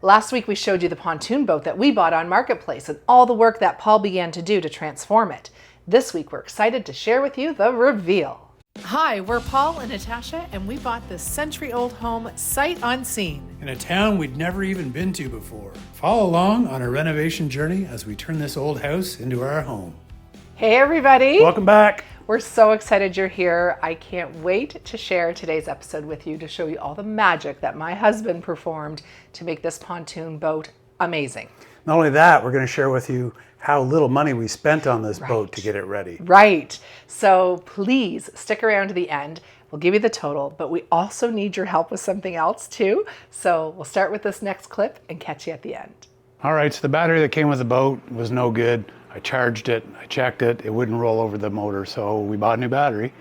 Last week we showed you the pontoon boat that we bought on Marketplace and all the work that Paul began to do to transform it. This week we're excited to share with you the reveal. Hi, we're Paul and Natasha, and we bought this century-old home sight unseen in a town we'd never even been to before. Follow along on a renovation journey as we turn this old house into our home. Hey everybody! Welcome back! We're so excited you're here. I can't wait to share today's episode with you to show you all the magic that my husband performed to make this pontoon boat amazing. Not only that, we're going to share with you how little money we spent on this boat to get it ready. Right. So please stick around to the end. We'll give you the total, but we also need your help with something else too. So we'll start with this next clip and catch you at the end. All right, so the battery that came with the boat was no good. I charged it, I checked it, it wouldn't roll over the motor, so we bought a new battery.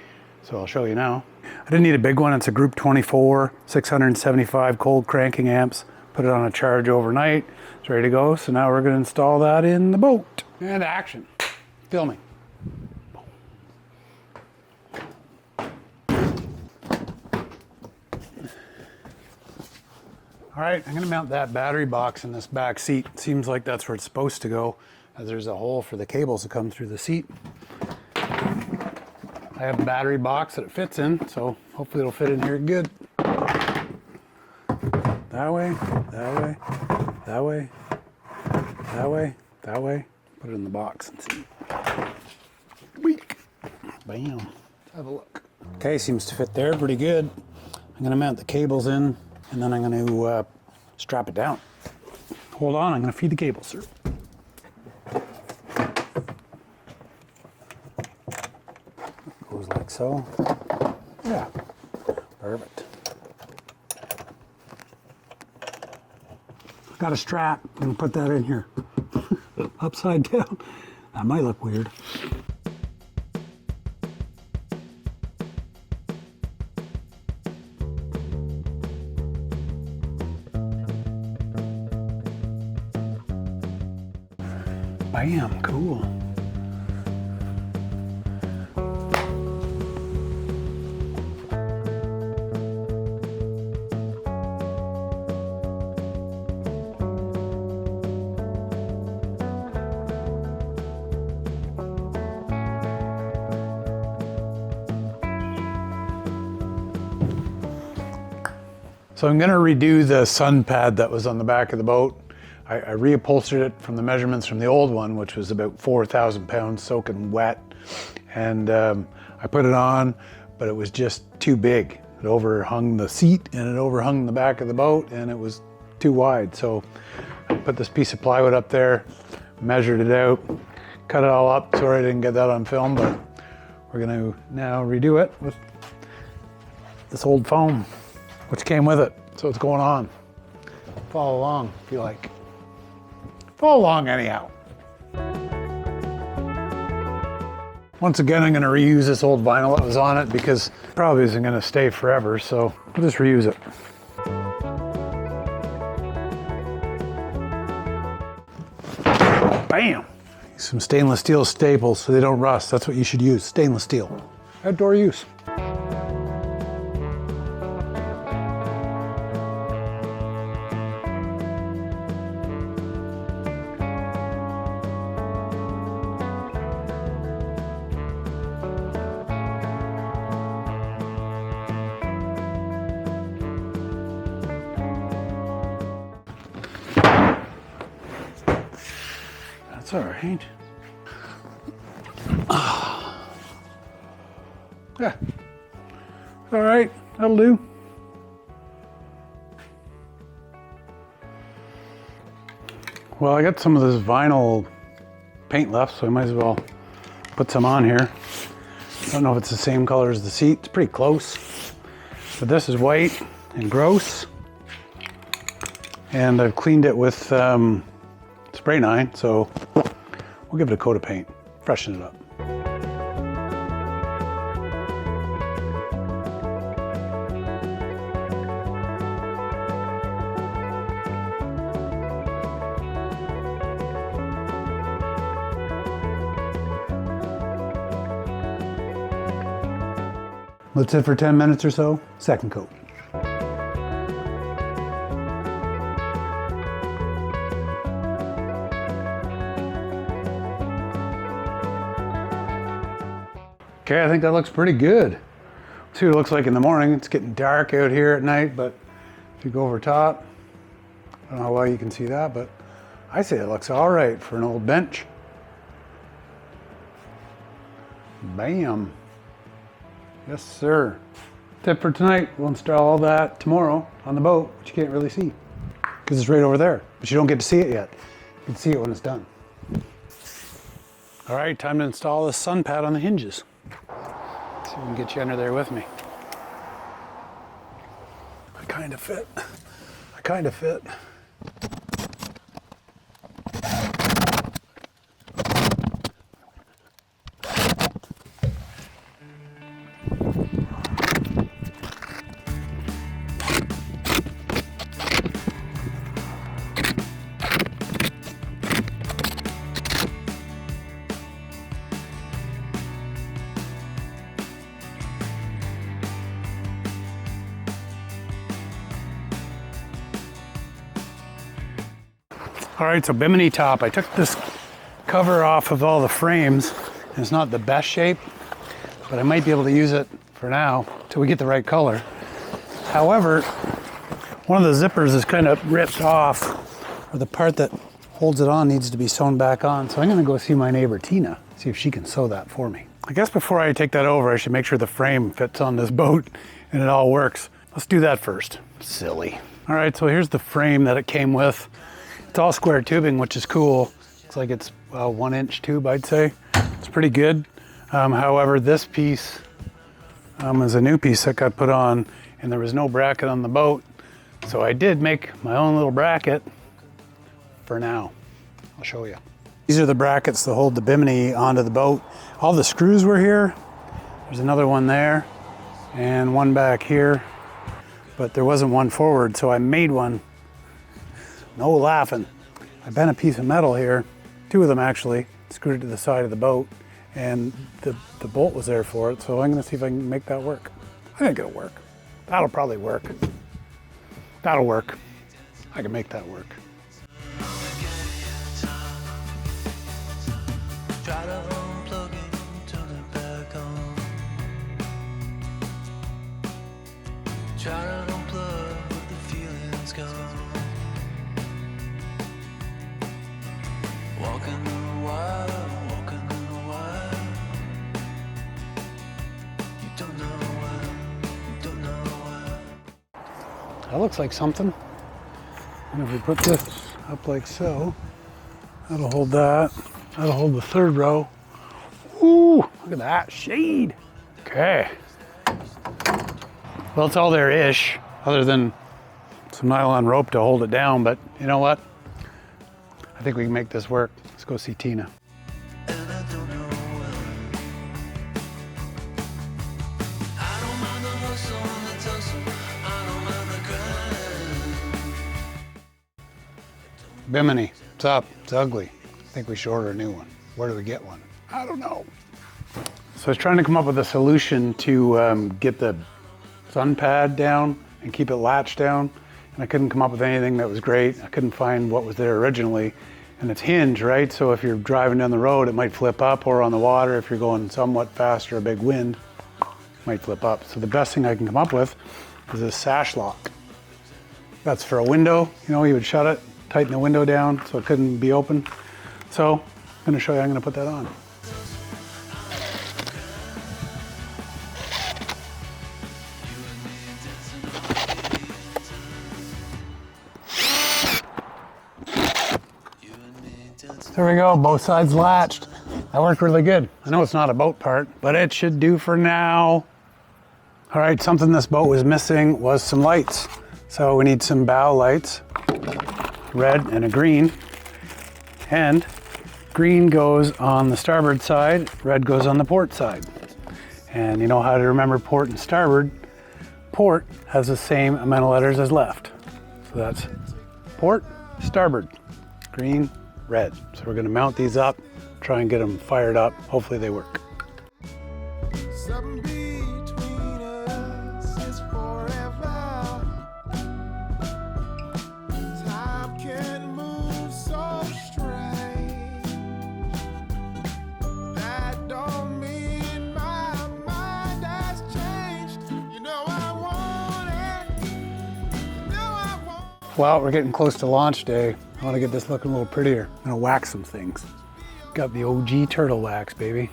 So I'll show you now. I didn't need a big one. It's a Group 24, 675 cold cranking amps. Put it on a charge overnight. It's ready to go. So now we're going to install that in the boat. And action. Filming. All right, I'm going to mount that battery box in this back seat. Seems like that's where it's supposed to go, as there's a hole for the cables to come through the seat. I have a battery box that it fits in, so hopefully it'll fit in here good. That way, that way, that way, that way, that way. Put it in the box and see. Weak. Bam. Let's have a look. Okay, seems to fit there pretty good. I'm going to mount the cables in, and then I'm going to strap it down. Hold on, I'm going to feed the cables through. Goes like so. Yeah, perfect. Got a strap, I'm gonna put that in here. Upside down. That might look weird. Bam, cool. So I'm going to redo the sun pad that was on the back of the boat. I reupholstered it from the measurements from the old one, which was about 4,000 pounds soaking wet. And I put it on, but it was just too big. It overhung the seat and it overhung the back of the boat, and it was too wide. So I put this piece of plywood up there, measured it out, cut it all up. Sorry I didn't get that on film, but we're going to now redo it with this old foam, which came with it. So it's going on. Follow along if you like. Follow along anyhow. Once again, I'm going to reuse this old vinyl that was on it because it probably isn't going to stay forever, so we'll just reuse it. Bam! Some stainless steel staples so they don't rust. That's what you should use, stainless steel. Outdoor use. That's all right. Yeah. All right, that'll do. Well, I got some of this vinyl paint left, so I might as well put some on here. I don't know if it's the same color as the seat. It's pretty close. But this is white and gross. And I've cleaned it with spray 9, so we'll give it a coat of paint, freshen it up. Let it sit for 10 minutes or so, second coat. Okay, I think that looks pretty good. See what it looks like in the morning. It's getting dark out here at night, but if you go over top, I don't know how well you can see that, but I say it looks all right for an old bench. Bam. Yes, sir. Tip for tonight, we'll install all that tomorrow on the boat, which you can't really see because it's right over there, but you don't get to see it yet. You can see it when it's done. All right, time to install this sun pad on the hinges. See if we can get you under there with me. I kind of fit. All right, so Bimini top. I took this cover off of all the frames, and it's not the best shape, but I might be able to use it for now till we get the right color. However, one of the zippers is kind of ripped off, or the part that holds it on needs to be sewn back on. So I'm gonna go see my neighbor Tina, see if she can sew that for me. I guess before I take that over, I should make sure the frame fits on this boat and it all works. Let's do that first. Silly. All right, so here's the frame that it came with. It's all square tubing, which is cool. Looks like it's a 1-inch tube, I'd say. It's pretty good. However, this piece is a new piece that got put on, and there was no bracket on the boat. So I did make my own little bracket for now. I'll show you. These are the brackets that hold the Bimini onto the boat. All the screws were here. There's another one there and one back here, but there wasn't one forward, so I made one. No laughing. I bent a piece of metal here, 2 of them actually, screwed it to the side of the boat, and the bolt was there for it, so I'm gonna see if I can make that work. I think it'll work. That'll probably work. That'll work. I can make that work. That looks like something. And if we put this up like so, that'll hold that. That'll hold the 3rd row. Ooh, look at that shade. Okay. Well, it's all there-ish, other than some nylon rope to hold it down, but you know what? I think we can make this work. Let's go see Tina. Bimini, it's up, it's ugly. I think we should order a new one. Where do we get one? I don't know. So I was trying to come up with a solution to get the sun pad down and keep it latched down. And I couldn't come up with anything that was great. I couldn't find what was there originally. And it's hinge, right? So if you're driving down the road, it might flip up, or on the water, if you're going somewhat fast or a big wind, it might flip up. So the best thing I can come up with is this sash lock. That's for a window, you know, you would shut it, tighten the window down so it couldn't be open. So I'm gonna show you how I'm gonna put that on. There we go, both sides latched. That worked really good. I know it's not a boat part, but it should do for now. All right, something this boat was missing was some lights. So we need some bow lights, red and a green. And green goes on the starboard side, red goes on the port side. And you know how to remember port and starboard. Port has the same amount of letters as left. So that's port, starboard, green, red. So we're gonna mount these up, try and get them fired up. Hopefully they work. Well, we're getting close to launch day. I want to get this looking a little prettier. I'm gonna wax some things. Got the OG turtle wax, baby.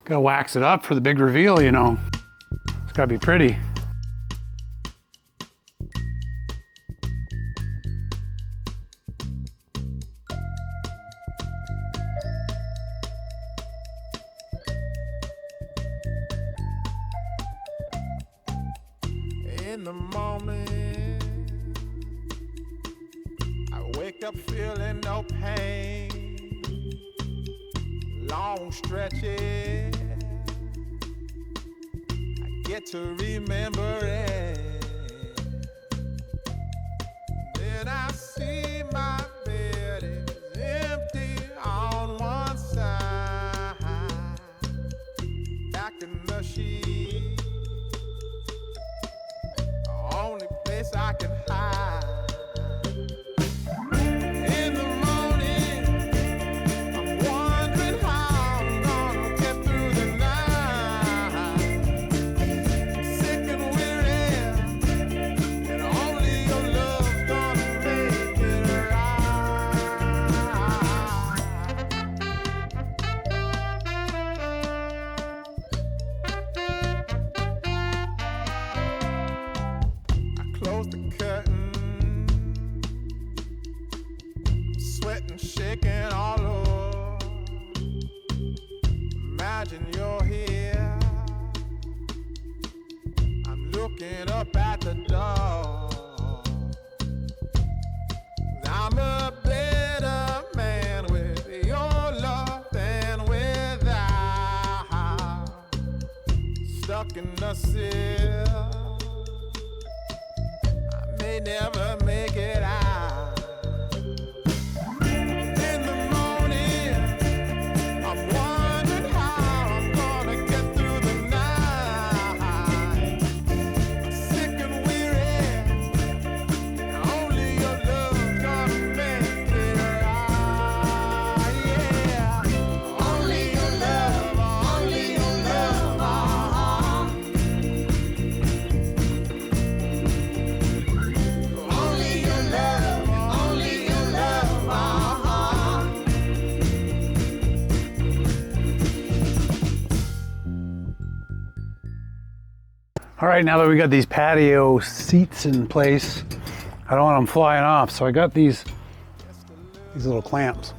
Gotta wax it up for the big reveal, you know. It's gotta be pretty. In the morning, I wake up feeling no pain, long stretches, I get to remember it, then I see my bed is empty on one side, back in the sheet, only place I can hide. In the morning, I'm wondering how I'm gonna get through the night. Sick and weary, and only your love's gonna make it close the curtain, sweating, shaking all over. Imagine you're here. I'm looking up at the door. I'm a better man with your love than without. Stuck in the seal, may never make it out. In the morning, I'm wondering how I'm gonna get through the night. I'm sick and weary, and only your love's gonna make it right. Yeah, only your love, only your love. Only your love, only your love. All right, now that we got these patio seats in place, I don't want them flying off, so I got these little clamps.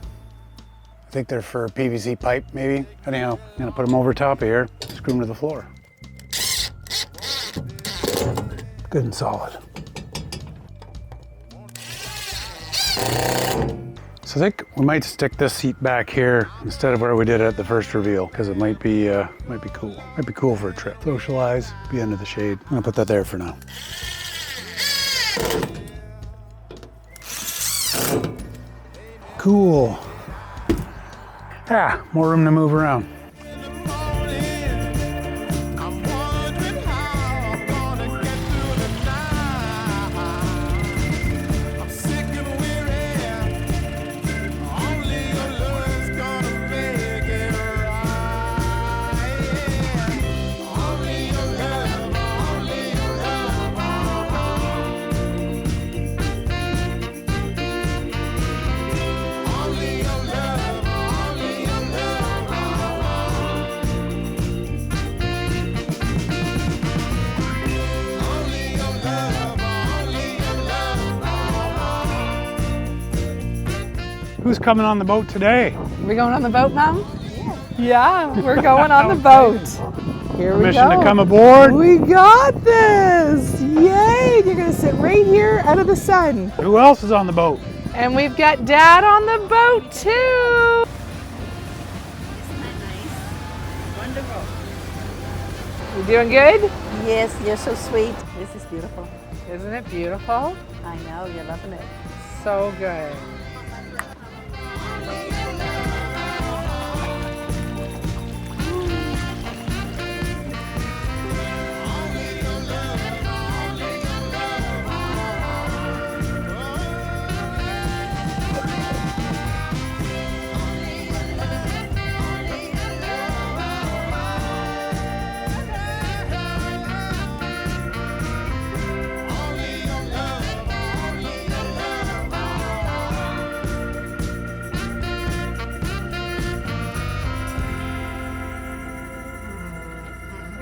I think they're for PVC pipe, maybe. Anyhow, I'm gonna put them over top of here, screw them to the floor. Good and solid. So I think we might stick this seat back here instead of where we did it at the first reveal, because it might be cool. Might be cool for a trip. Socialize, be under the shade. I'm gonna put that there for now. Cool. Ah, more room to move around. In the morning, I'm wondering how I'm gonna get through the night. I'm sick and weary, only your love's gonna make it right. Yeah, only your love, only your love. Only your love, only your love. Only your love, only your love. Who's coming on the boat today? We going on the boat, Mom? Yeah, we're going on the boat. Here we Permission go. to come aboard? We got this! Yay! You're gonna sit right here out of the sun. Who else is on the boat? And we've got Dad on the boat too. You doing good? Yes, you're so sweet. This is beautiful. Isn't it beautiful? I know, you're loving it. So good.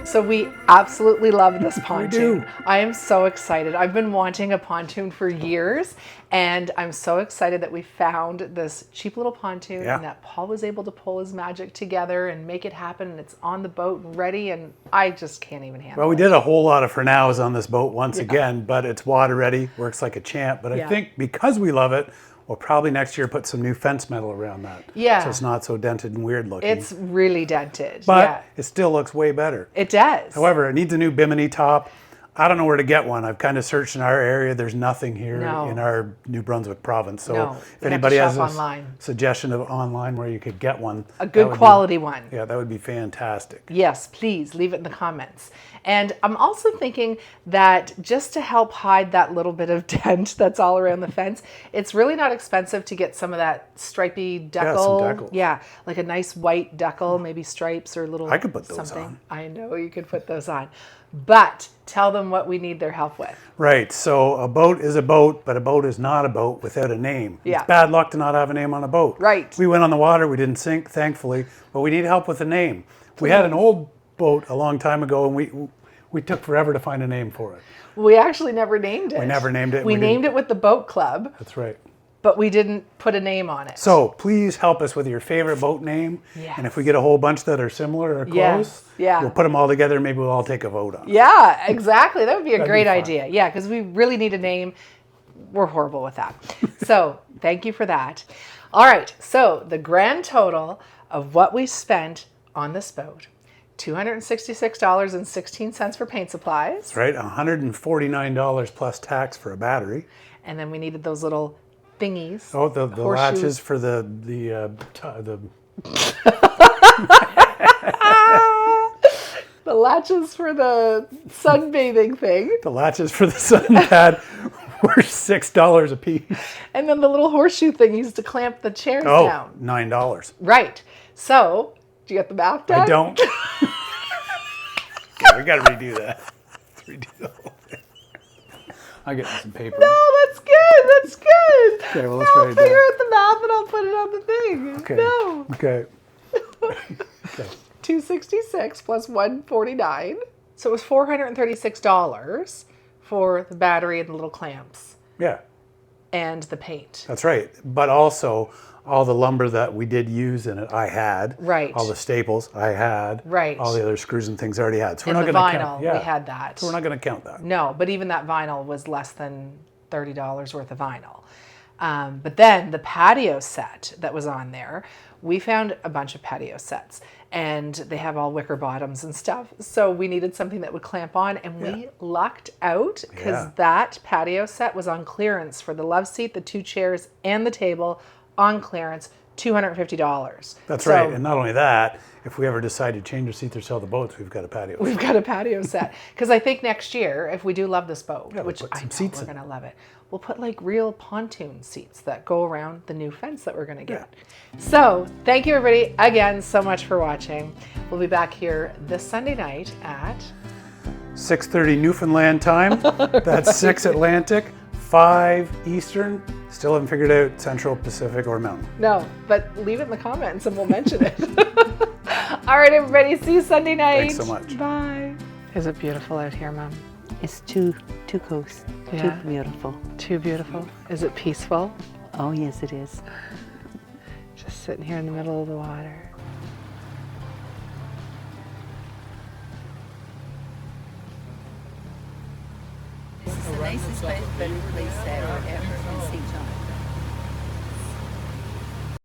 So we absolutely love this pontoon. do. I am so excited. I've been wanting a pontoon for years, and I'm so excited that we found this cheap little pontoon and that Paul was able to pull his magic together and make it happen, and it's on the boat and ready, and I just can't even handle it. Well, we did a whole lot of Fernows on this boat once again, but it's water ready, works like a champ. But I think because we love it, we'll probably next year put some new fence metal around that. Yeah. So it's not so dented and weird looking. It's really dented. But it still looks way better. It does. However, it needs a new Bimini top. I don't know where to get one. I've kind of searched in our area. There's nothing here in our New Brunswick province. So if anybody has a suggestion of online where you could get one. A good quality one. Yeah, that would be fantastic. Yes, please leave it in the comments. And I'm also thinking that just to help hide that little bit of dent that's all around the fence, it's really not expensive to get some of that stripy decal. Yeah, some decals. Yeah, like a nice white decal, maybe stripes or little I could put those something. on. I know you could put those on. But tell them what we need their help with. Right. So a boat is a boat, but a boat is not a boat without a name. Yeah. It's bad luck to not have a name on a boat. Right. We went on the water. We didn't sink, thankfully, but we need help with a name. We had an old boat a long time ago, and we took forever to find a name for it. We actually never named it. We never named it. We named it with the boat club. That's right. But we didn't put a name on it. So please help us with your favorite boat name. Yes. And if we get a whole bunch that are similar or close, we'll put them all together. Maybe we'll all take a vote on it. Yeah, exactly. That would be a great idea. Yeah, because we really need a name. We're horrible with that. So thank you for that. All right. So the grand total of what we spent on this boat, $266.16 for paint supplies. That's right. $149 plus tax for a battery. And then we needed those little thingies. Oh, the latches for the the latches for the sunbathing thing. The latches for the sun pad were $6 a piece. And then the little horseshoe thingies to clamp the chairs down. $9. Right. So, do you get the math done? I don't. Okay, we got to redo that. Let's redo the whole thing. I'll get some paper. No, that's good. That's good. Okay, well, let's I'll write it figure down. out the math and I'll put it on the thing. Okay. No. Okay. Okay. 266 plus 149. So it was $436 for the battery and the little clamps Yeah, and the paint. that's right. But also, all the lumber that we did use in it, I had. Right. All the staples, I had. Right. All the other screws and things I already had. So And we're the not going to vinyl, count. we had that. So we're not going to count that. No, but even that vinyl was less than $30 worth of vinyl. But then the patio set that was on there, we found a bunch of patio sets and they have all wicker bottoms and stuff. So we needed something that would clamp on, and we lucked out because that patio set was on clearance for the love seat, the 2 chairs, and the table on clearance, $250. That's right. And not only that, if we ever decide to change the seats or sell the boats, we've got a patio. We've got a patio set. Because I think next year, if we do love this boat, which put I some know seats we're in. going to love it, we'll put like real pontoon seats that go around the new fence that we're going to get. So thank you everybody again so much for watching. We'll be back here this Sunday night at 6:30 Newfoundland time. That's 6 Atlantic, 5 Eastern. Still haven't figured out Central, Pacific, or Mountain. No, but leave it in the comments and we'll mention it. All right, everybody. See you Sunday night. Thanks so much. Bye. Is it beautiful out here, Mom? It's too close. Yeah. Too beautiful. Too beautiful. Is it peaceful? Oh, yes, it is. Just sitting here in the middle of the water. This is the nicest place ever in St. John.